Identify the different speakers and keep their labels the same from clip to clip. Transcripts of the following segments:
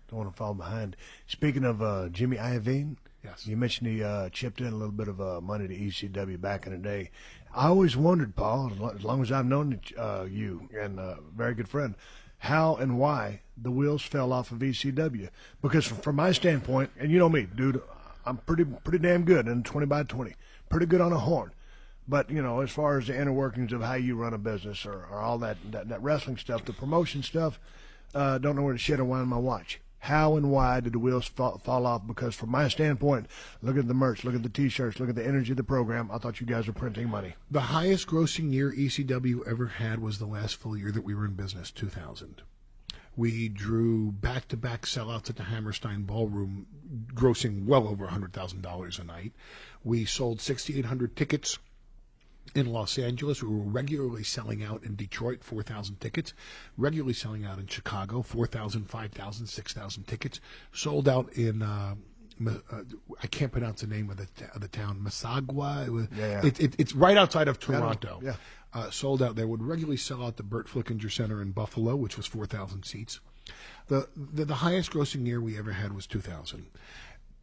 Speaker 1: Don't want to fall behind. Speaking of Jimmy Iovine,
Speaker 2: Yes.
Speaker 1: you mentioned he chipped in a little bit of money to ECW back in the day. I always wondered, Paul, as long as I've known you and a very good friend, how and why the wheels fell off of ECW. Because from my standpoint, and you know me, dude, I'm pretty damn good in 20 by 20, pretty good on a horn. But, you know, as far as the inner workings of how you run a business or all that wrestling stuff, the promotion stuff, don't know where to shed or wind my watch. How and why did the wheels fall off? Because from my standpoint, look at the merch, look at the T-shirts, look at the energy of the program. I thought you guys were printing money.
Speaker 2: The highest grossing year ECW ever had was the last full year that we were in business, 2000. We drew back-to-back sellouts at the Hammerstein Ballroom, grossing well over $100,000 a night. We sold 6,800 tickets in Los Angeles. We were regularly selling out in Detroit, 4,000 tickets. Regularly selling out in Chicago, 4,000, 5,000, 6,000 tickets. Sold out in, I can't pronounce the name of the town, Mississauga.
Speaker 1: Yeah.
Speaker 2: It's right outside of Toronto.
Speaker 1: Yeah.
Speaker 2: Sold out there. Would regularly sell out the Burt Flickinger Center in Buffalo, which was 4,000 seats. The highest grossing year we ever had was 2000.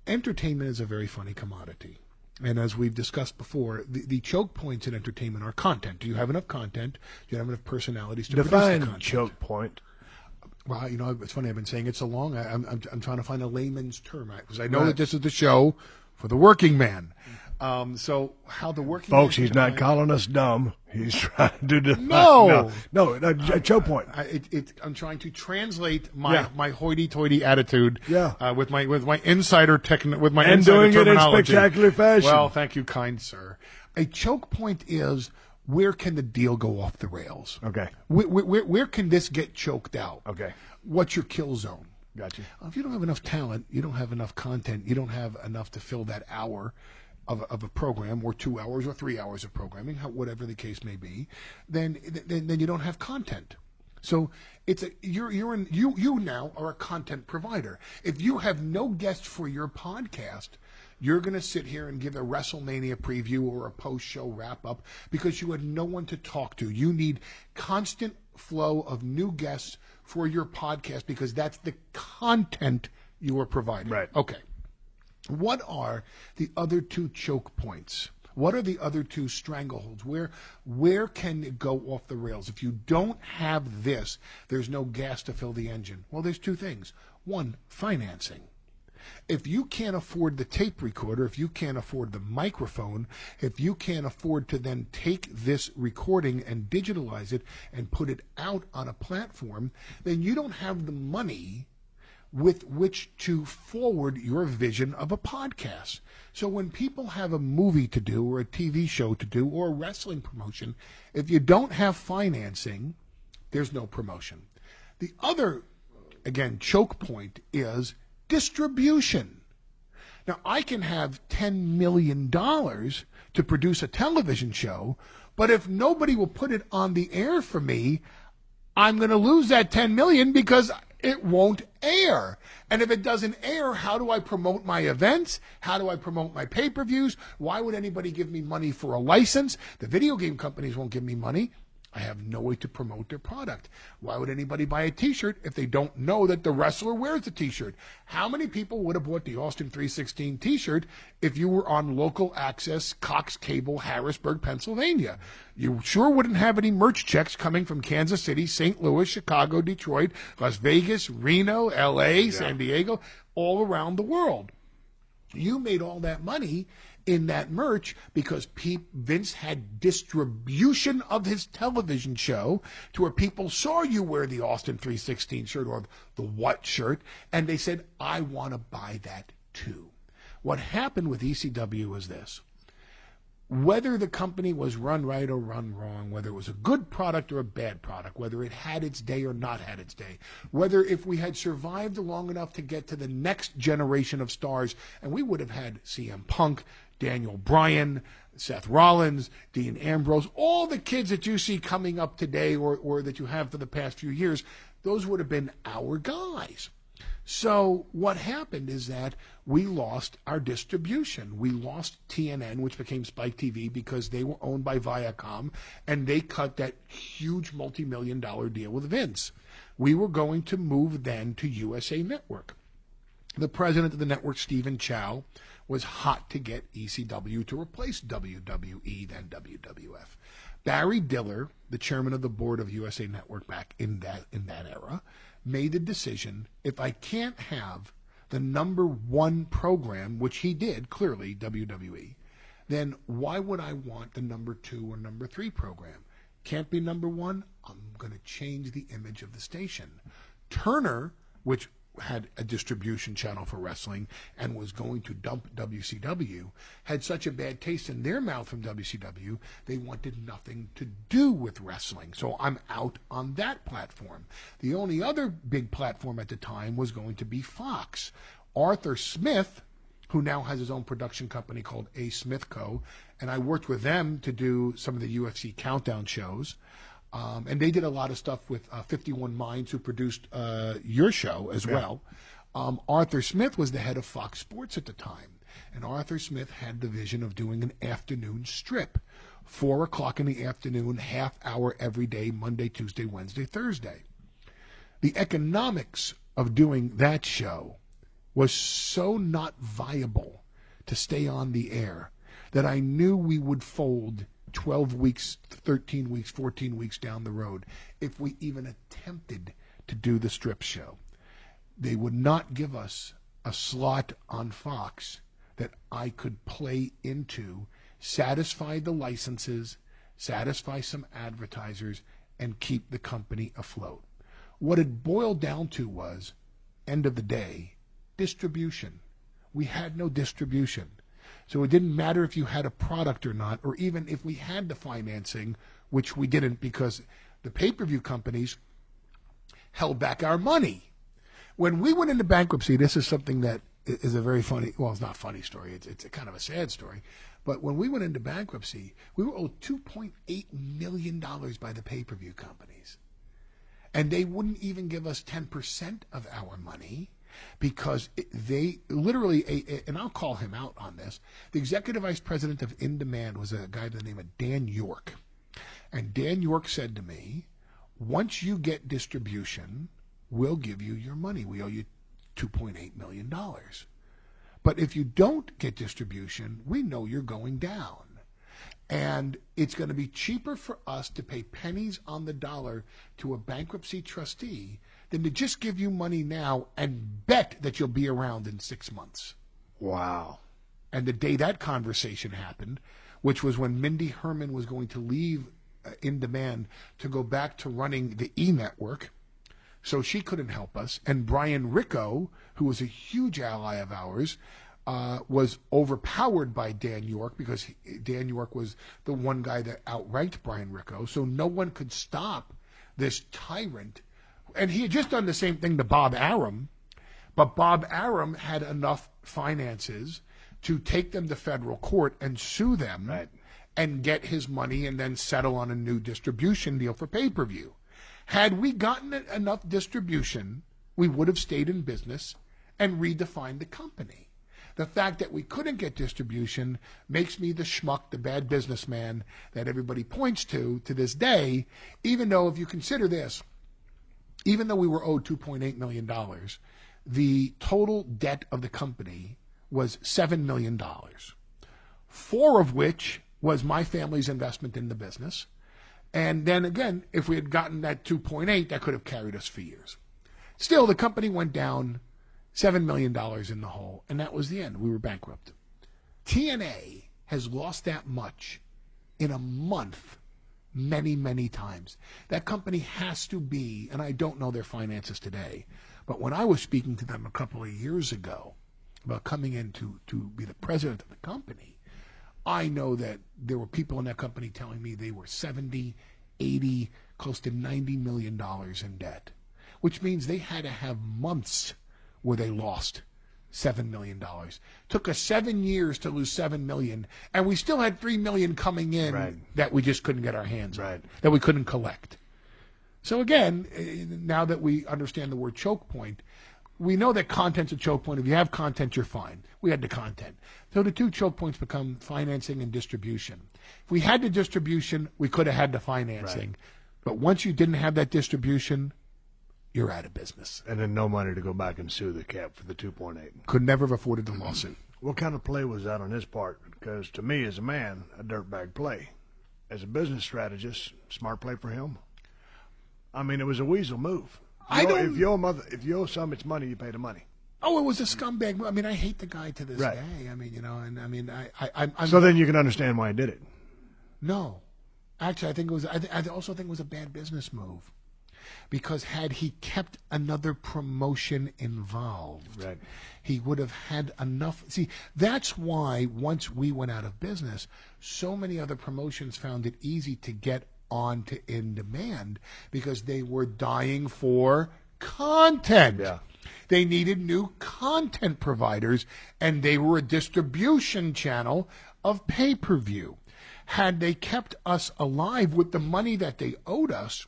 Speaker 2: Entertainment is a very funny commodity. And as we've discussed before, the choke points in entertainment are content. Do you have enough content? Do you have enough personalities to produce the
Speaker 1: Define
Speaker 2: content?
Speaker 1: choke point.
Speaker 2: Well, you know, it's funny. I've been saying it so long. I'm trying to find a layman's term because I know that this is the show for the working man. So how the working
Speaker 1: folks,
Speaker 2: man
Speaker 1: he's not calling us dumb. He's trying to define. No, a choke point.
Speaker 2: I'm trying to translate my hoity-toity attitude.
Speaker 1: Yeah.
Speaker 2: With my insider terminology.
Speaker 1: And doing it in spectacular fashion.
Speaker 2: Well, thank you, kind sir. A choke point is where can the deal go off the rails?
Speaker 1: Okay.
Speaker 2: Where can this get choked out?
Speaker 1: Okay.
Speaker 2: What's your kill zone?
Speaker 1: Gotcha.
Speaker 2: If you don't have enough talent, you don't have enough content, you don't have enough to fill that hour of a program, or 2 hours or 3 hours of programming, whatever the case may be, then you don't have content. So you now are a content provider. If you have no guests for your podcast, you're going to sit here and give a WrestleMania preview or a post-show wrap-up because you had no one to talk to. You need constant flow of new guests for your podcast because that's the content you are providing.
Speaker 1: Right.
Speaker 2: Okay. What are the other two choke points? What are the other two strangleholds? Where can it go off the rails? If you don't have this, there's no gas to fill the engine. Well, there's two things. One, financing. If you can't afford the tape recorder, if you can't afford the microphone, if you can't afford to then take this recording and digitalize it and put it out on a platform, then you don't have the money with which to forward your vision of a podcast. So when people have a movie to do or a TV show to do or a wrestling promotion, if you don't have financing, there's no promotion. The other, again, choke point is distribution. Now, I can have $10 million to produce a television show, but if nobody will put it on the air for me, I'm going to lose that $10 million because it won't air. And if it doesn't air, how do I promote my events? How do I promote my pay-per-views? Why would anybody give me money for a license? The video game companies won't give me money. I have no way to promote their product. Why would anybody buy a T-shirt if they don't know that the wrestler wears the T-shirt? How many people would have bought the Austin 316 T-shirt if you were on local access, Cox Cable, Harrisburg, Pennsylvania? You sure wouldn't have any merch checks coming from Kansas City, St. Louis, Chicago, Detroit, Las Vegas, Reno, L.A., San Diego, all around the world. You made all that money in that merch because Vince had distribution of his television show to where people saw you wear the Austin 316 shirt or the what shirt, and they said, I want to buy that too. What happened with ECW was this. Whether the company was run right or run wrong, whether it was a good product or a bad product, whether it had its day or not had its day, whether if we had survived long enough to get to the next generation of stars, and we would have had CM Punk, Daniel Bryan, Seth Rollins, Dean Ambrose, all the kids that you see coming up today or that you have for the past few years, those would have been our guys. So what happened is that we lost our distribution. We lost TNN, which became Spike TV, because they were owned by Viacom, and they cut that huge multi-million-dollar deal with Vince. we were going to move then to USA Network. The president of the network, Stephen Chow, was hot to get ECW to replace WWE, then WWF. Barry Diller, the chairman of the board of USA Network back in that era, made the decision, if I can't have the number one program, which he did, clearly, WWE, then why would I want the number two or number three program? Can't be number one? I'm going to change the image of the station. Turner, which had a distribution channel for wrestling and was going to dump WCW, had such a bad taste in their mouth from WCW, they wanted nothing to do with wrestling. So I'm out on that platform. The only other big platform at the time was going to be Fox. Arthur Smith, who now has his own production company called A. Smith Co., and I worked with them to do some of the UFC countdown shows. And they did a lot of stuff with 51 Minds, who produced your show as well. Arthur Smith was the head of Fox Sports at the time. And Arthur Smith had the vision of doing an afternoon strip, 4 o'clock in the afternoon, half hour every day, Monday, Tuesday, Wednesday, Thursday. The economics of doing that show was so not viable to stay on the air that I knew we would fold 12 weeks, 13 weeks, 14 weeks down the road if we even attempted to do the strip show. They would not give us a slot on Fox that I could play into, satisfy the licenses, satisfy some advertisers, and keep the company afloat. What it boiled down to was, end of the day, distribution. We had no distribution. So it didn't matter if you had a product or not, or even if we had the financing, which we didn't because the pay-per-view companies held back our money. When we went into bankruptcy, this is something that is a very funny, well, it's not a funny story, it's a kind of a sad story, but when we went into bankruptcy, we were owed $2.8 million by the pay-per-view companies. And they wouldn't even give us 10% of our money, because they literally, and I'll call him out on this, the executive vice president of In Demand was a guy by the name of Dan York. And Dan York said to me, once you get distribution, we'll give you your money. We owe you $2.8 million. But if you don't get distribution, we know you're going down. And it's going to be cheaper for us to pay pennies on the dollar to a bankruptcy trustee than to just give you money now and bet that you'll be around in 6 months.
Speaker 1: Wow.
Speaker 2: And the day that conversation happened, which was when Mindy Herman was going to leave In Demand to go back to running the E! Network, so she couldn't help us, and Brian Ricco, who was a huge ally of ours, was overpowered by Dan York, because Dan York was the one guy that outranked Brian Ricco, so no one could stop this tyrant. And he had just done the same thing to Bob Arum, but Bob Arum had enough finances to take them to federal court and sue them and get his money and then settle on a new distribution deal for pay-per-view. Had we gotten enough distribution, we would have stayed in business and redefined the company. The fact that we couldn't get distribution makes me the schmuck, the bad businessman that everybody points to this day, even though, if you consider this, even though we were owed $2.8 million, the total debt of the company was $7 million, 4 of which was my family's investment in the business. And then again, if we had gotten that 2.8, that could have carried us for years. Still, the company went down $7 million in the hole, and that was the end. We were bankrupt. TNA has lost that much in a month many, many times. That company has to be, and I don't know their finances today, but when I was speaking to them a couple of years ago about coming in to be the president of the company, I know that there were people in that company telling me they were 70, 80, close to $90 million in debt, which means they had to have months where they lost $7 million. Took us 7 years to lose $7 million, and we still had $3 million coming in that we just couldn't get our hands on, that we couldn't collect. So again, now that we understand the word choke point, we know that content's a choke point. If you have content, you're fine. We had the content. So the two choke points become financing and distribution. If we had the distribution, we could have had the financing. But once you didn't have that distribution, you're out of business.
Speaker 1: And then no money to go back and sue the cap for the 2.8.
Speaker 2: Could never have afforded the lawsuit.
Speaker 1: What kind of play was that on his part? Because to me, as a man, a dirtbag play. As a business strategist, smart play for him. I mean, it was a weasel move. If you owe somebody money, you pay the money.
Speaker 2: Oh, it was a scumbag move. I mean, I hate the guy to this
Speaker 1: Right.
Speaker 2: day. I mean, I'm
Speaker 1: So then you can understand why he did it.
Speaker 2: No, actually, I think it was. I also think it was a bad business move, because had he kept another promotion involved,
Speaker 1: Right.
Speaker 2: he would have had enough. See, that's why once we went out of business, so many other promotions found it easy to get on to In Demand, because they were dying for content.
Speaker 1: Yeah.
Speaker 2: They needed new content providers, and they were a distribution channel of pay-per-view. Had they kept us alive with the money that they owed us,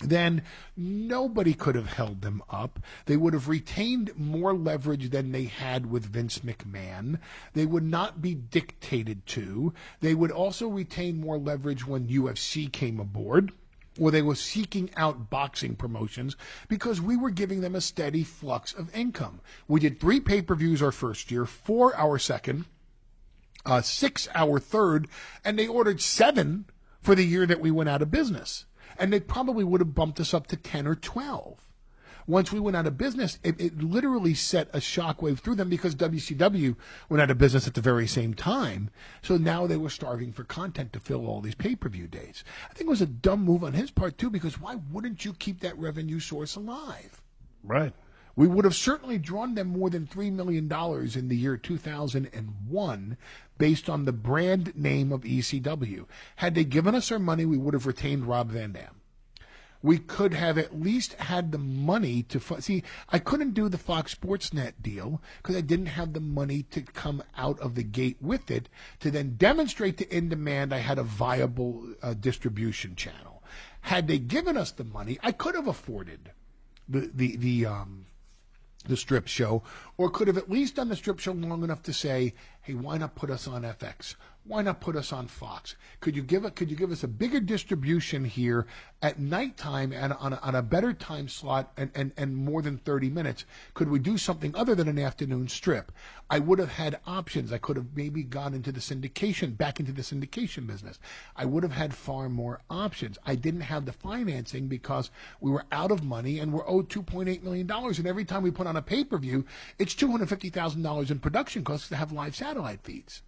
Speaker 2: then nobody could have held them up. They would have retained more leverage than they had with Vince McMahon. They would not be dictated to. They would also retain more leverage when UFC came aboard, or they were seeking out boxing promotions, because we were giving them a steady flux of income. We did 3 pay-per-views our first year, 4 our second, 6 our third, and they ordered 7 for the year that we went out of business. And they probably would have bumped us up to 10 or 12. Once we went out of business, it literally set a shockwave through them, because WCW went out of business at the very same time. So now they were starving for content to fill all these pay-per-view dates. I think it was a dumb move on his part, too, because why wouldn't you keep that revenue source alive?
Speaker 1: Right.
Speaker 2: We would have certainly drawn them more than $3 million in the year 2001 based on the brand name of ECW. Had they given us our money, we would have retained Rob Van Dam. We could have at least had the money to... See, I couldn't do the Fox Sports Net deal because I didn't have the money to come out of the gate with it to then demonstrate to In Demand I had a viable distribution channel. Had they given us the money, I could have afforded the strip show, or could have at least done the strip show long enough to say, hey, why not put us on FX? Why not put us on Fox? Could you give us a bigger distribution here at nighttime and on a better time slot and more than 30 minutes? Could we do something other than an afternoon strip? I would have had options. I could have maybe gone into the syndication, back into the syndication business. I would have had far more options. I didn't have the financing because we were out of money and we're owed $2.8 million. And every time we put on a pay-per-view, it's $250,000 in production costs to have live satellite feeds.